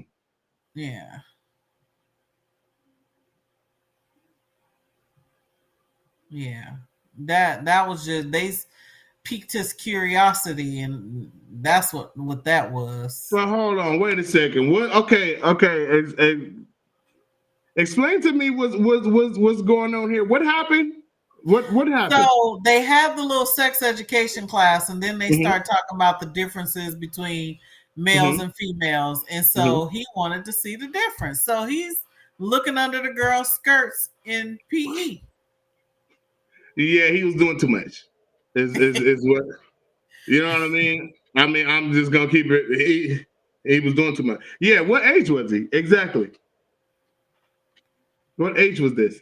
Yeah. That was just, they piqued his curiosity, and that's what that was. Well, hold on, wait a second. What? Okay. Explain to me what's going on here. What happened? What happened? So they have the little sex education class, and then they start talking about the differences between males and females, and so he wanted to see the difference. So he's looking under the girls' skirts in PE. Yeah, he was doing too much. Is what, you know what I mean? I mean, I'm just gonna keep it. He was doing too much. Yeah, what age was he exactly? What age was this?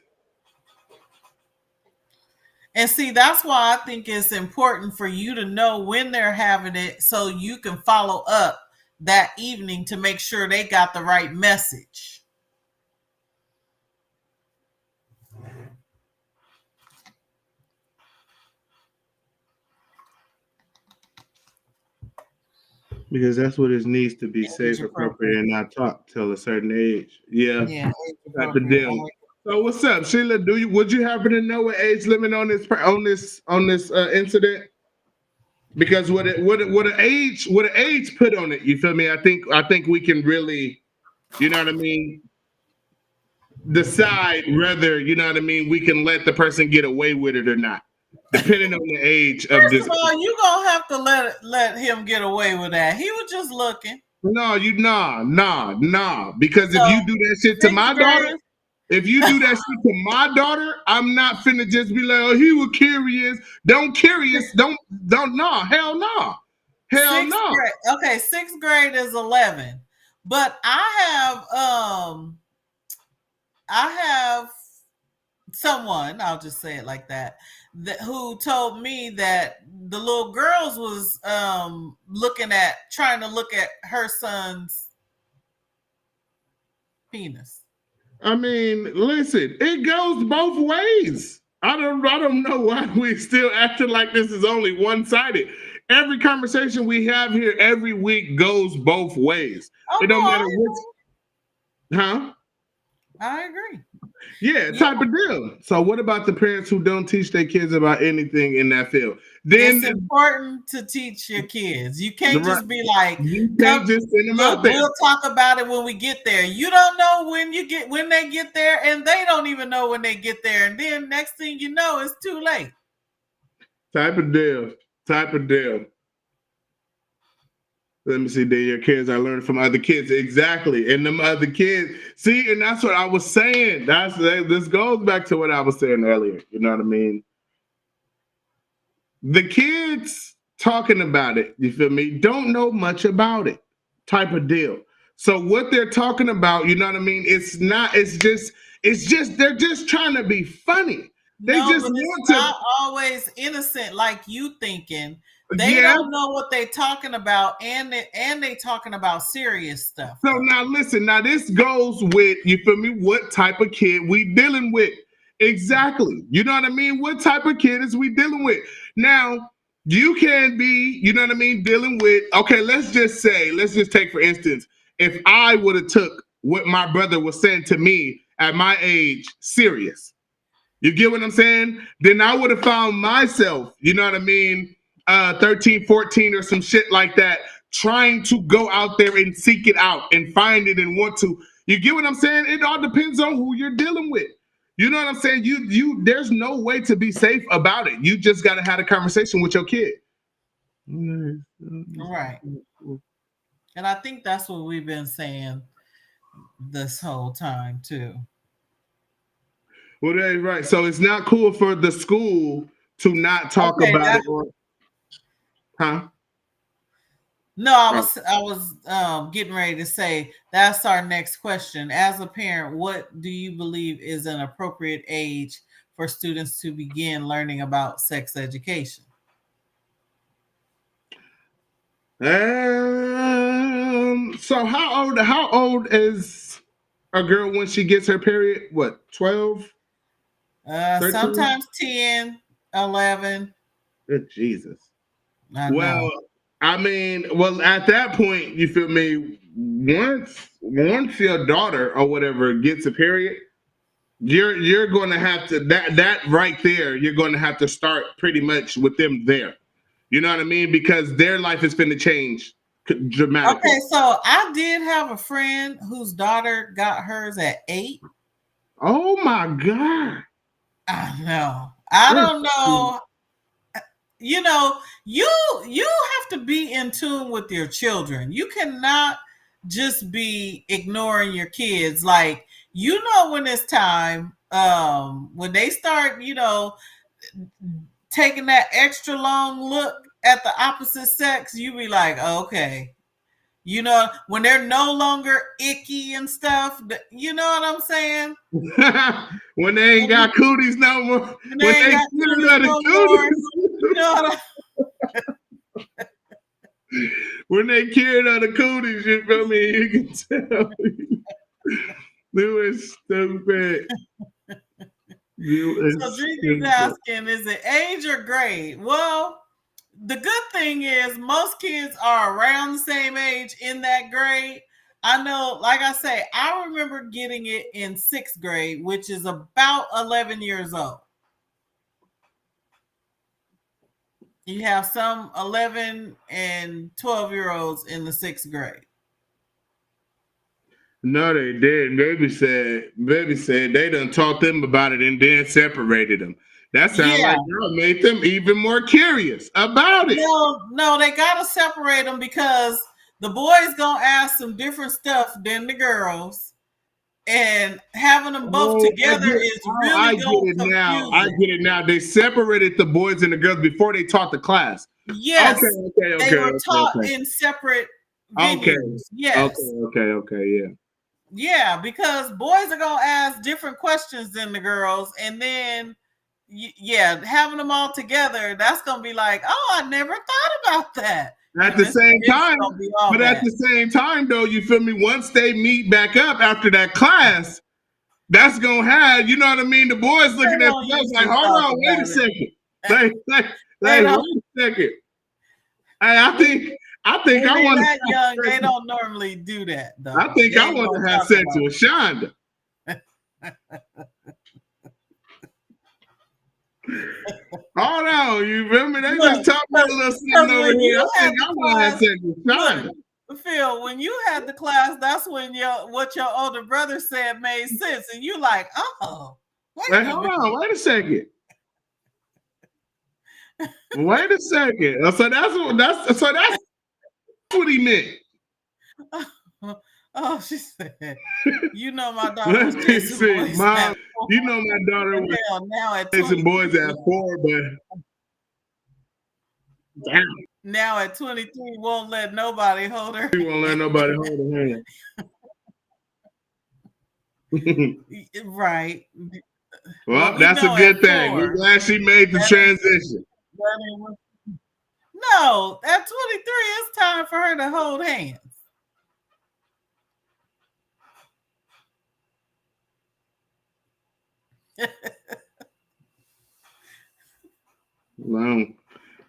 And see, that's why I think it's important for you to know when they're having it, so you can follow up that evening to make sure they got the right message. Because that's what it needs to be, safe, appropriate, and not taught till a certain age. Yeah, type of deal. So what's up, Sheila? Would you happen to know an age limit on this incident? Because what an age put on it, you feel me? I think we can really, you know what I mean, decide whether, you know what I mean, we can let the person get away with it or not, depending on the age of this. First of all, you gonna have to let him get away with that. He was just looking. No, because if you do that shit to my daughter. If you do that shit to my daughter, I'm not finna just be like, oh, he was curious. Don't, no, hell no. Hell no. Okay, 6th grade is 11. But I have someone, I'll just say it like that, who told me that the little girls was trying to look at her son's penis. I mean, listen, it goes both ways. I don't know why we still acting like this is only one-sided. Every conversation we have here every week goes both ways. Oh, It don't no, matter what, I agree. Yeah, type of deal. So what about the parents who don't teach their kids about anything in that field? Then It's important to teach your kids. You can't just be like, you can't just send them look, out there. we'll talk about it when we get there. You don't know when they get there, and they don't even know when they get there. And then next thing you know, it's too late. Type of deal. Type of deal. Let me see. Your kids are learning from other kids. Exactly. And them other kids. See, and that's what I was saying. This goes back to what I was saying earlier. You know what I mean? The kids talking about it, you feel me, don't know much about it. Type of deal. So what they're talking about, you know what I mean? It's just they're just trying to be funny. They just but want it's to not always innocent like you thinking. They don't know what they're talking about, and they talking about serious stuff. So now listen, now this goes with, you feel me, what type of kid we dealing with. Exactly. You know what I mean? What type of kid is we dealing with? Now, you can be, you know what I mean, dealing with, okay, let's just take for instance, if I would have took what my brother was saying to me at my age serious. You get what I'm saying? Then I would have found myself, you know what I mean, 13, 14 or some shit like that, trying to go out there and seek it out and find it and want to. You get what I'm saying? It all depends on who you're dealing with. You know what I'm saying? There's no way to be safe about it. You just got to have a conversation with your kid. Right. And I think that's what we've been saying this whole time too. Well, that's right. So it's not cool for the school to not talk about it. Huh? No, I was getting ready to say that's our next question. As a parent, what do you believe is an appropriate age for students to begin learning about sex education? So how old is a girl when she gets her period? What, 12? Sometimes 10, 11. Good Jesus. Well, I mean, at that point, you feel me? Once your daughter or whatever gets a period, you're going to have to that right there. You're going to have to start pretty much with them there. You know what I mean? Because their life is going to change dramatically. Okay, so I did have a friend whose daughter got hers at 8. Oh my God! I know. I don't know. You know, you have to be in tune with your children. You cannot just be ignoring your kids. Like, you know, when it's time, when they start, you know, taking that extra long look at the opposite sex, you be like, okay. You know, when they're no longer icky and stuff, you know what I'm saying? When they ain't got cooties no more. When they ain't got cooties no more. You know what when they cured on the cooties, you feel me? You can tell. You is stupid. So Dreaky's asking, is it age or grade? Well, the good thing is most kids are around the same age in that grade. I know, like I say, I remember getting it in 6th grade, which is about 11 years old. You have some 11 and 12-year-olds in the 6th grade. No, they didn't. Baby said they done taught them about it and then separated them. That sounds like y'all made them even more curious about it. No, they gotta separate them because the boys gonna ask some different stuff than the girls, and having them both together is really going to confuse them. I get it now. They separated the boys and the girls before they taught the class. Yes, they were taught in separate venues. Okay. Yes. Okay, yeah, because boys are gonna ask different questions than the girls, and then having them all together, that's gonna be like, oh, I never thought about that. At the same time, though, you feel me? Once they meet back up after that class, that's gonna have, you know what I mean? The boys looking at the girls like, hold on, wait a second. Wait a second. Hey, I think I want that young. They don't normally do that though. I think I want to have sex with Shonda. Hold on, you feel me? They just talking about a little something over here. I think I want to have sex with Shonda. Phil, when you had the class, that's when what your older brother said made sense, and you like, oh, wait, hold on, wait a second. Wait a second. So that's what he meant. Oh, she said, you know my daughter. Let me see, Mom. You know my daughter was now at chasing boys at 4, but damn. Now at 23, won't let nobody hold her. She won't let nobody hold her hand. Right. Well, that's a good thing. We're glad she made the transition. No, at 23, it's time for her to hold hands. Well,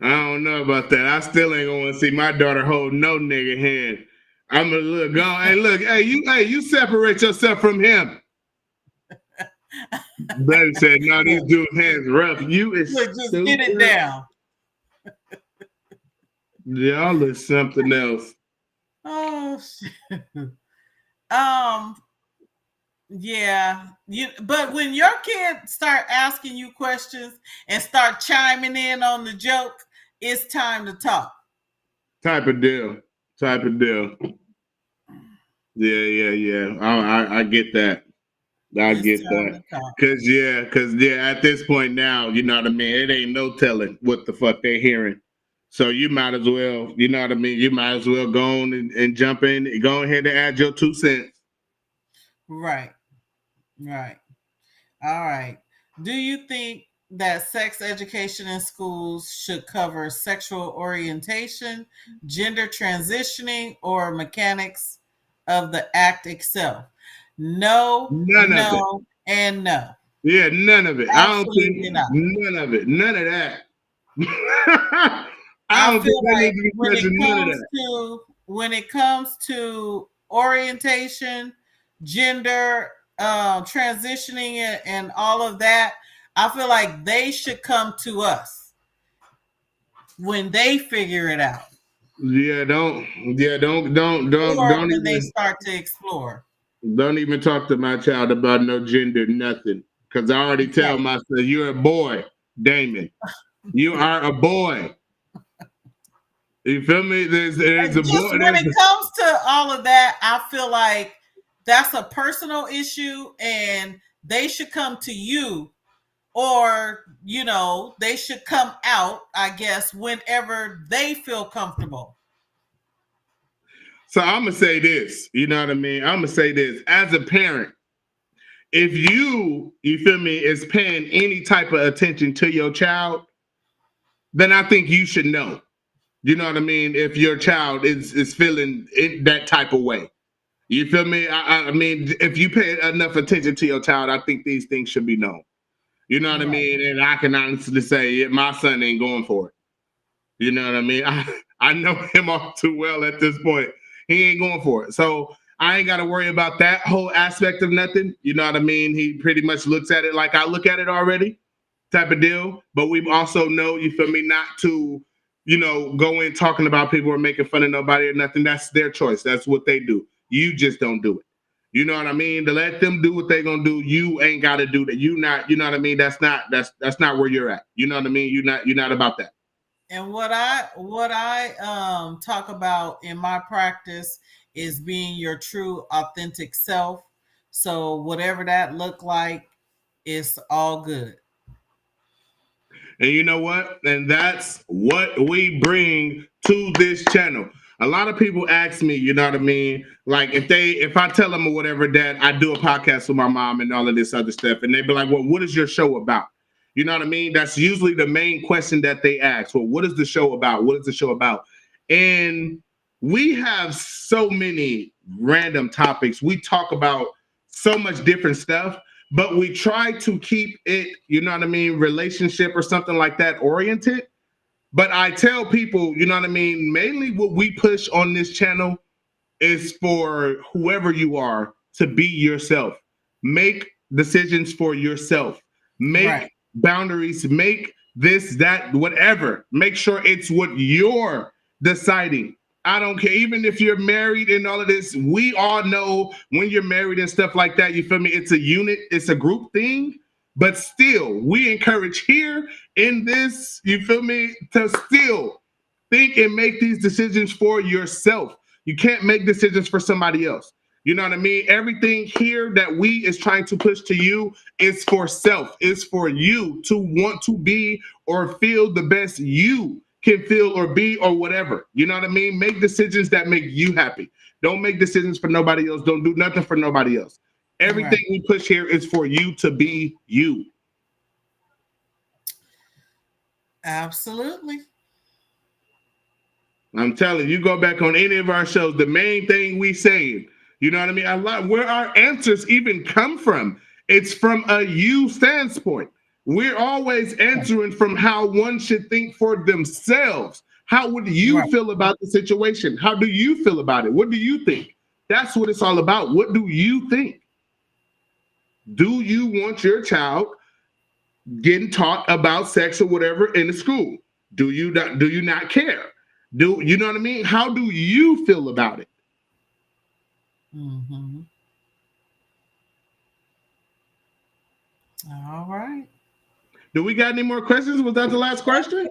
I don't know about that. I still ain't gonna see my daughter hold no nigga hand. I'm gonna look go. Hey, you separate yourself from him. Buddy said, no, these dudes' hands rough. You is look, just get it down. Y'all is something else. Oh shit. Yeah, but when your kids start asking you questions and start chiming in on the joke, it's time to talk. Type of deal. Yeah. I get that. I get that. Cause at this point now, you know what I mean? It ain't no telling what the fuck they're hearing. So you might as well, you know what I mean? You might as well go on and jump in, go ahead and add your 2 cents. Right. All right. Do you think that sex education in schools should cover sexual orientation, gender transitioning, or mechanics of the act itself? No, and no. Yeah, none of it. Absolutely I don't think not. none of it. None of that. I feel like when it comes to orientation, gender, transitioning and all of that, I feel like they should come to us when they figure it out. Don't when even, they start to explore. Don't even talk to my child about no gender, nothing. Because I already tell my son, you're a boy, Damon. You are a boy. You feel me? There's a boy. When it comes to all of that, I feel like that's a personal issue and they should come to you, or, they should come out, I guess, whenever they feel comfortable. So I'm going to say this, you know what I mean? I'm going to say this. As a parent, if you feel me, is paying any type of attention to your child, then I think you should know. You know what I mean? If your child is feeling that type of way. You feel me? I mean, if you pay enough attention to your child, I think these things should be known. You know what I mean? And I can honestly say my son ain't going for it. You know what I mean? I know him all too well at this point. He ain't going for it. So I ain't got to worry about that whole aspect of nothing. You know what I mean? He pretty much looks at it like I look at it already, type of deal. But we also know, you feel me, not to, go in talking about people or making fun of nobody or nothing. That's their choice. That's what they do. You just don't do it. You know what I mean? To let them do what they're gonna do, you ain't got to do that. You know what I mean? That's not where you're at. You know what I mean? You're not about that. And what I talk about in my practice is being your true, authentic self. So whatever that look like, it's all good. And you know what? And that's what we bring to this channel. A lot of people ask me, you know what I mean? Like if I tell them or whatever that I do a podcast with my mom and all of this other stuff, and they be like, well, what is your show about? You know what I mean? That's usually the main question that they ask. Well, what is the show about? What is the show about? And we have so many random topics. We talk about so much different stuff, but we try to keep it, you know what I mean, relationship or something like that oriented. But I tell people, you know what I mean, mainly what we push on this channel is for whoever you are to be yourself. Make decisions for yourself. Make boundaries, make this, that, whatever. Make sure it's what you're deciding. I don't care. Even if you're married and all of this, we all know when you're married and stuff like that, you feel me? It's a unit, it's a group thing. But still, we encourage here in this, you feel me, to still think and make these decisions for yourself. You can't make decisions for somebody else. You know what I mean? Everything here that we is trying to push to you is for self. It's for you to want to be or feel the best you can feel or be or whatever. You know what I mean? Make decisions that make you happy. Don't make decisions for nobody else. Don't do nothing for nobody else. Everything we push here is for you to be you. Absolutely. I'm telling you, go back on any of our shows, the main thing we say, you know what I mean? A lot where our answers even come from. It's from a you standpoint. We're always answering from how one should think for themselves. How would you feel about the situation? How do you feel about it? What do you think? That's what it's all about. What do you think? Do you want your child getting taught about sex or whatever in the school? Do you not care? Do you know what I mean? How do you feel about it? Mm-hmm. All right. Do we got any more questions? Was that the last question?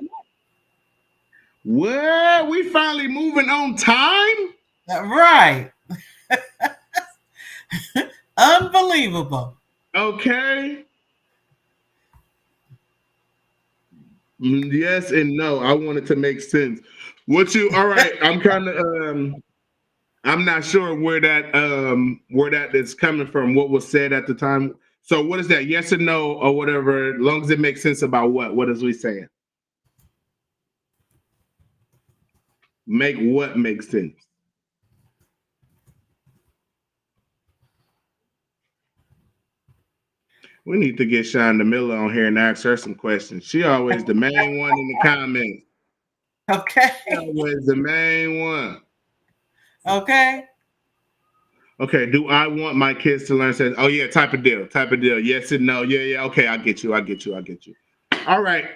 Well, we finally moving on time. Right. Unbelievable. Okay. Yes and no. I want it to make sense. All right. I'm kind of I'm not sure where that is coming from, what was said at the time. So what is that? Yes or no or whatever, as long as it makes sense about what? What is we saying? Make what make sense? We need to get Shonda Miller on here and ask her some questions. She always the main one in the comments. Okay. She always the main one. Okay. Okay, do I want my kids to learn sex? Oh yeah, type of deal. Yes and no. Yeah. Okay, I get you. All right.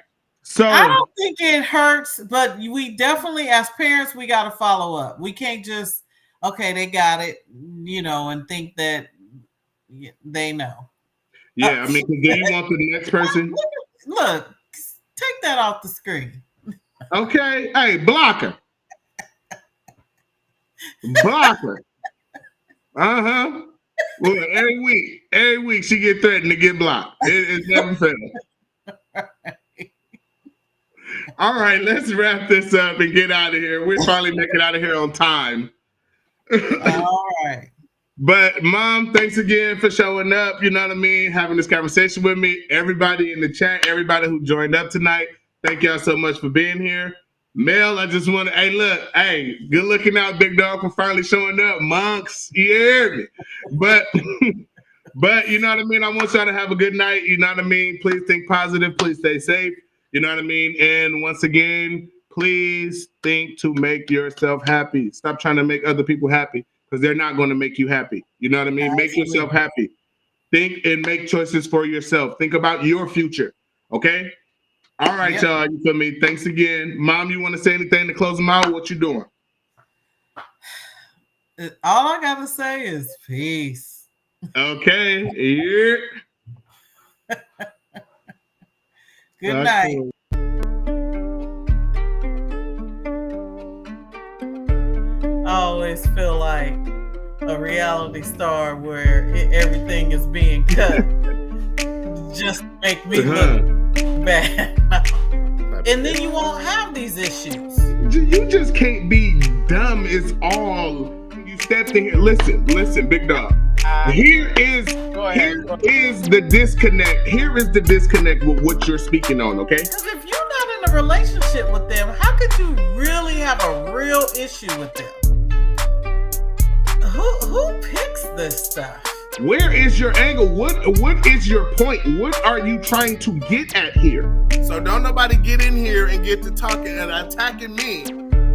So I don't think it hurts, but we definitely, as parents, we got to follow up. We can't just, okay, they got it, and think that they know. Yeah, I mean, do you want the next person? Look, take that off the screen. Okay, hey, blocker. Blocker. Well, every week she get threatened to get blocked. It's never fails. All right, let's wrap this up and get out of here. We're finally making out of here on time. All right. But Mom, thanks again for showing up. You know what I mean? Having this conversation with me. Everybody in the chat, everybody who joined up tonight, thank y'all so much for being here. Mel, I just want to, good looking out, big dog, for finally showing up. Monks, you hear me? But you know what I mean? I want y'all to have a good night. You know what I mean? Please think positive. Please stay safe. You know what I mean? And once again, please think to make yourself happy. Stop trying to make other people happy because they're not going to make you happy. You know what I mean? Absolutely. Make yourself happy. Think and make choices for yourself. Think about your future. Okay? All right, y'all. You feel me? Thanks again. Mom, you want to say anything to close them out? What you doing? All I got to say is peace. Okay. Yeah. Good night. Cool. I always feel like a reality star where everything is being cut just to make me look bad. And then you won't have these issues. You just can't be dumb. It's all you stepped in here. Listen, big dog. Here is the disconnect. Here is the disconnect with what you're speaking on, okay? Because if you're not in a relationship with them, how could you really have a real issue with them? Who picks this stuff? Where is your angle? What is your point? What are you trying to get at here? So don't nobody get in here and get to talking and attacking me.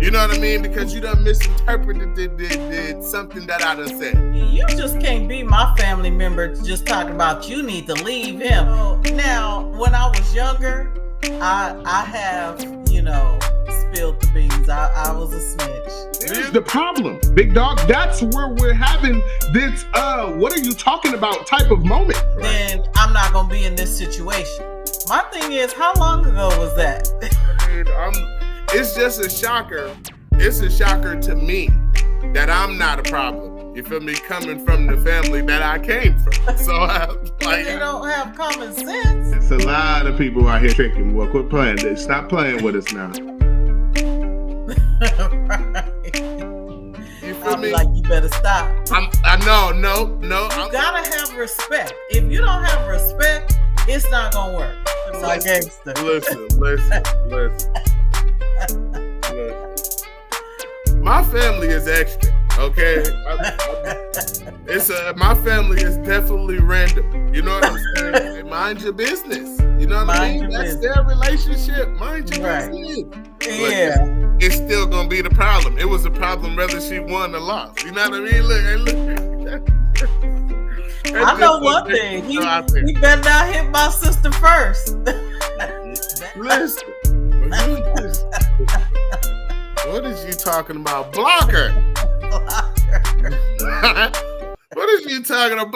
You know what I mean? Because you done misinterpreted did something that I done said. You just can't be my family member to just talk about you need to leave him. Now, when I was younger, I have, spilled the beans. I was a snitch. Here's the problem, big dog. That's where we're having this what are you talking about type of moment. Then I'm not gonna be in this situation. My thing is, how long ago was that? It's just a shocker. It's a shocker to me that I'm not a problem. You feel me? Coming from the family that I came from. So You don't have common sense. It's a lot of people out here tricking. Well, quit playing. Stop playing with us now. Right. You feel I'll be me? like, you better stop. I know, no. You gotta have respect. If you don't have respect, it's not gonna work. It's like gangster. Listen. My family is extra, okay? My family is definitely random. You know what I'm saying? Mind your business. You know what I mean? That's their relationship. Mind your business. Yeah. But it's still gonna be the problem. It was a problem whether she won or lost. You know what I mean? Look. I know one thing. He better not hit my sister first. Listen. What is you talking about? Blocker. What is you talking about?